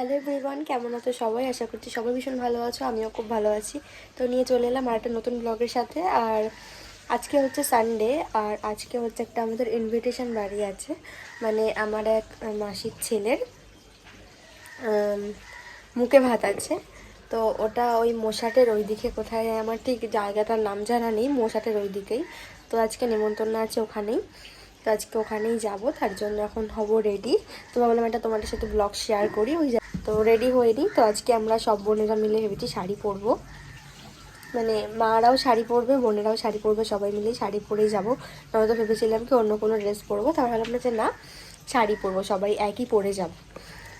Hello everyone, কেমন আছো সবাই? আশা করছি সবাই ভীষণ ভালো আছো, আমিও খুব ভালো আছি। তো নিয়ে চলে এলাম আর একটা নতুন ব্লগের সাথে। আর আজকে হচ্ছে সানডে, আর আজকে হচ্ছে একটা আমাদের ইনভিটেশন বাড়ি আছে, মানে আমার এক মাসির ছেলের মুখে ভাত আছে। তো ওটা ওই মোশাটের ওই দিকে কোথায়, আমার ঠিক জায়গাটার নাম জানা নেই, মোশাটের ওই দিকেই। তো আজকে নেমন্তন্ন আছে ওখানেই, তো আজকে ওখানেই যাব, তার জন্য এখন হব রেডি। তো ভাবলাম এটা তোমাদের সাথে ব্লগ শেয়ার করি। তো রেডি হয়ে নিই। তো আজকে আমরা সব বোনেরা মিলে ভেবেছি শাড়ি পরবো, মানে মারাও শাড়ি পরবে, বোনেরাও শাড়ি পরবে, সবাই মিলেই শাড়ি পরেই যাবো। নয়তো ভেবেছিলাম কি অন্য কোনো ড্রেস পরবো, তারপর ভাবলাম যে না, শাড়ি পরবো, সবাই একই পরে যাব।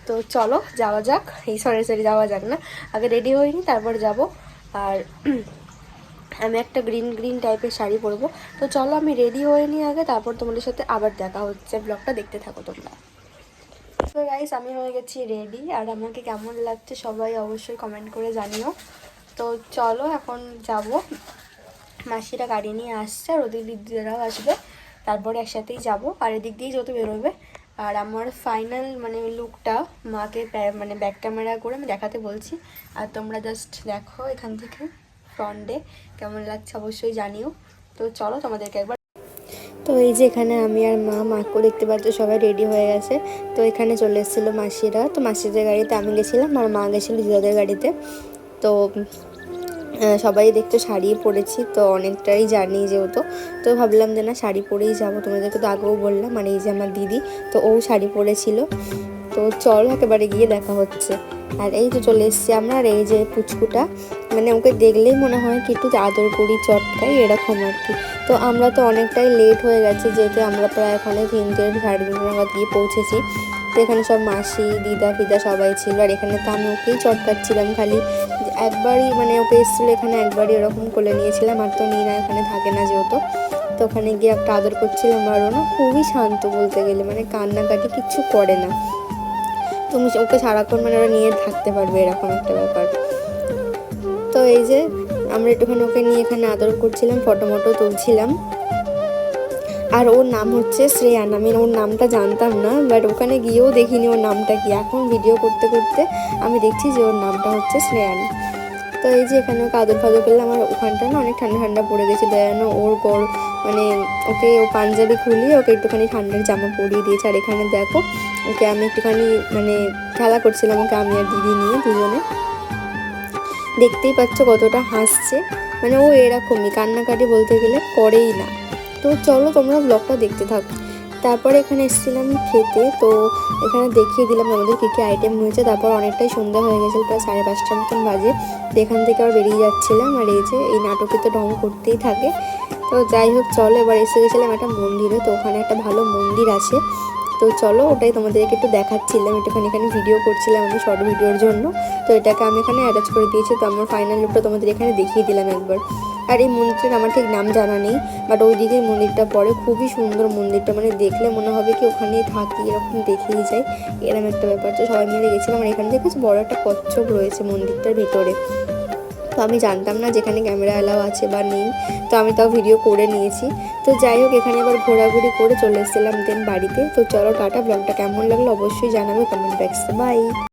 তো চলো যাওয়া যাক, এই সরি যাওয়া যাক না, আগে রেডি হয়ে নিই তারপর যাব। আর আমি একটা গ্রিন টাইপের শাড়ি পরবো। তো চলো আমি রেডি হয়ে নিই আগে, তারপর তোমাদের সাথে আবার দেখা হচ্ছে। ব্লগটা দেখতে থাকো তোমরা। তো গাইস, আমি হয়ে গেছি রেডি, আর আমাকে কেমন লাগছে সবাই অবশ্যই কমেন্ট করে জানিও। তো চলো এখন যাব, মাসিরা গাড়ি নিয়ে আসছে আর ওদের দিদিরাও আসবে, তারপরে একসাথেই যাব। আর এদিক দিয়েই যত বেরোবে। আর আমার ফাইনাল মানে লুকটা মাকে মানে ব্যাক ক্যামেরা করে আমি দেখাতে বলছি, আর তোমরা জাস্ট দেখো এখান থেকে ফ্রন্টে কেমন লাগছে অবশ্যই জানিও। তো চলো তোমাদেরকে একবার। তো এই যে এখানে আমি আর মাকেও দেখতে পাচ্ছ, সবাই রেডি হয়ে গেছে। তো এখানে চলে এসেছিলো মাসিরা, তো মাসিদের গাড়িতে আমি গেছিলাম আর মা গেছিলো দিদাদের গাড়িতে। তো সবাই দেখতে শাড়ি পরেছি, তো অনেকটাই জার্নি যেহেতু, তো ভাবলাম যে না শাড়ি পরেই যাবো। তোমাদেরকে তো আগেও বললাম। আর এই যে আমার দিদি, তো ও শাড়ি পরেছিল। তো চল একেবারে গিয়ে দেখা হচ্ছে। আর এই তো চলে এসেছি আমরা। আর এই যে পুচকুটা, মানে ওকে দেখলেই মনে হয় কি একটু আদর করি, চটকাই, এরকম আর কি। তো আমরা তো অনেকটাই লেট হয়ে গেছে, যেহেতু আমরা প্রায় এখানে 3-3:30 নাগাদ গিয়ে পৌঁছেছি। তো এখানে সব মাসি দিদা ফিদা সবাই ছিল, আর এখানে তো আমি ওকেই চটকাচ্ছিলাম খালি। একবারই মানে ওকে এসেছিলো এখানে, একবারই এরকম কোলে নিয়েছিলাম, আর তো নিয়ে না এখানে থাকে না যেহেতু। তো ওখানে গিয়ে একটা আদর করছিলাম, আর ও না খুবই শান্ত বলতে গেলে, মানে কান্নাকাটি কিচ্ছু করে না। তুমি ওকে সারাক্ষণ মানে ওরা নিয়ে থাকতে পারবে, এরকম একটা ব্যাপার। তো এই যে আমরা একটুখানি ওকে নিয়ে এখানে আদর করছিলাম, ফটো মটো তুলছিলাম। আর ওর নাম হচ্ছে শ্রেয়ান। আমি ওর নামটা জানতাম না, বাট ওখানে গিয়েও দেখিনি ওর নামটা কি, এখন ভিডিও করতে করতে আমি দেখছি যে ওর নামটা হচ্ছে শ্রেয়ান। তো এই যে এখানে ওকে আদর ফাদর করলাম। আমার ওখানটা না অনেক ঠান্ডা ঠান্ডা পড়ে গেছিলো, যেন ওর গড় মানে ওকে ও পাঞ্জাবি খুলিয়ে ওকে একটুখানি ঠান্ডার জামা পরিয়ে দিয়েছে। আর এখানে দেখো ওকে আমি একটুখানি মানে খেলা করছিলাম, ওকে আমি আর দিদি নিয়ে দুজনে। দেখতেই পাচ্ছ কতটা হাসছে, মানে ও এরকমই কান্নাকাটি বলতে গেলে করেই না। তো চলো তোমরা ব্লগটা দেখতে থাকো। তারপরে এখানে এসেছিলাম খেতে, তো এখানে দেখিয়ে দিলাম আমাদের কী কী আইটেম হয়েছে। তারপর অনেকটাই সন্ধ্যা হয়ে গেছিলো, প্রায় 5:30 মতন বাজে। তো এখান থেকে আবার বেরিয়ে যাচ্ছিলাম। আর এই যে এই নাটকে তো ঢং করতেই থাকে। তো যাই হোক চলো, এবার এসে গেছিলাম একটা মন্দিরে। তো ওখানে একটা ভালো মন্দির আছে, তো চলো ওটাই তোমাদেরকে একটু দেখাচ্ছিলাম, একটুখানি এখানে ভিডিও করছিলাম আমি শর্ট ভিডিওর জন্য। তো এটাকে আমি এখানে অ্যাটাচ করে দিয়েছি। তো আমার ফাইনাল লুকটা তোমাদের এখানে দেখিয়ে দিলাম একবার। আর এই মন্দিরটার আমার ঠিক নাম জানা নেই, বাট ওই দিকে মন্দিরটা পড়ে, খুবই সুন্দর মন্দিরটা, মানে দেখলে মনে হবে কি ওখানেই থাকি, এরকম দেখেই যাই, এরকম একটা ব্যাপার। তো সবাই মিলে গেছিলাম। আর এখানে দেখেছি বড় একটা কচ্ছপ রয়েছে মন্দিরটার ভেতরে। তো আমি জানতাম না যেখানে ক্যামেরা অ্যালাও আছে বা নেই, তো আমি তাও ভিডিও করে নিয়েছি। তো যাই হোক এখানে এবার ঘোরাঘুরি করে চলে এসেছিলাম দেন বাড়িতে। তো চলো টাটা, ব্লগটা কেমন লাগলো অবশ্যই জানাবে কমেন্ট বক্সে। বাই।